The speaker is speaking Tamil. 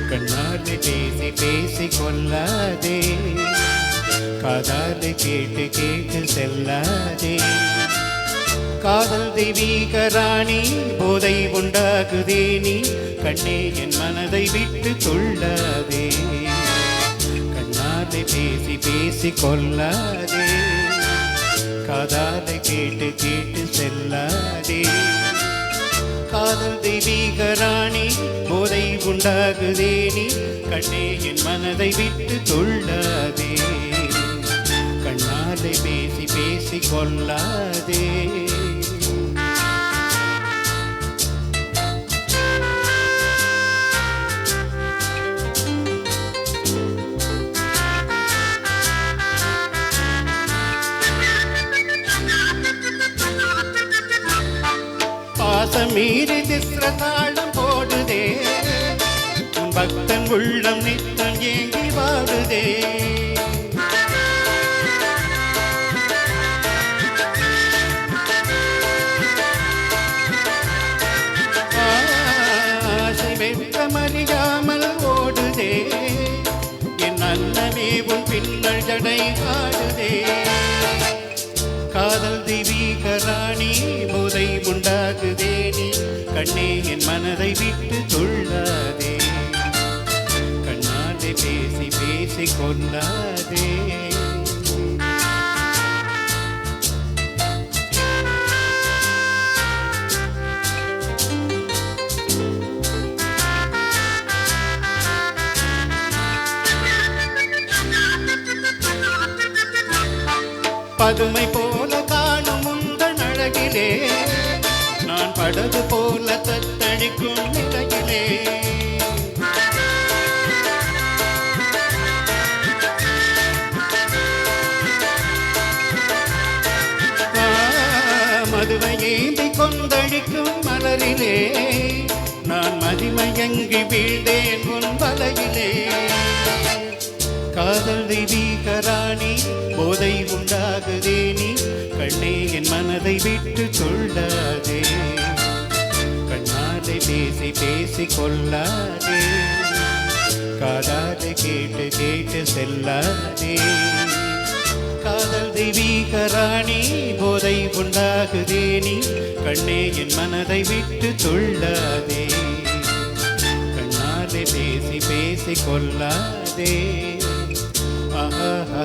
கண்ணாலே பேசி பேசி கொல்லாதே, காதாலே கேட்டு கேட்டு செல்லாதே. காதல் தெய்வீக ராணி, போதை உண்டாகுதே நீ, கண்ணே என் மனதை விட்டு கொள்ளாதே. கண்ணாலே பேசி பேசி கொல்லாதே, காதாலே கேட்டு கேட்டு செல்லாதே. காதல் தெய்வீக ராணி, போதை உண்டாகுதே நீ, கண்ணே என் மனதை விட்டு கொள்ளாதே. கண்ணாலே பேசி பேசி கொள்ளாதே. மீறி திஸ்ர தாளம் போடுதே, உன் பக்தன் உள்ளம் நித்தம் ஏங்கி வாடுதே. ஆசை வெட்கம் அறியாமல் ஓடுதே, என் அன்னமே உன் பின்னல் ஜடை ஆடுதே. காதல் தெய்வீக ராணி, போதை உண்டாகுதே நீ, கண்ணே என் மனதை விட்டு கொள்ளாதே. கண்ணாலே பேசி பேசி கொள்ளாதே. பதுமை போல காணும் உந்தன் அழகிலே, நான் படகு போல தத்தளிக்கும் நிலையிலே. மதுவை ஏந்தி கொந்தளிக்கும் மலரிலே, நான் மதிமயங்கி வீழ்ந்தேன் உன் வலையிலே. காதல் தெய்வீக ராணி, போதை உண்டாகுதே நீ, கண்ணே என் மனதை விட்டு கொள்ளாதே. கண்ணாலே பேசி பேசி கொள்ளாதே, காதாலே கேட்டு கேட்டு செல்லாதே. காதல் தெய்வீக ராணி, போதை உண்டாகுதே நீ, கண்ணே என் மனதை விட்டு கொள்ளாதே. கண்ணாலே பேசி பேசி கொள்ளாதே. ஆஹா.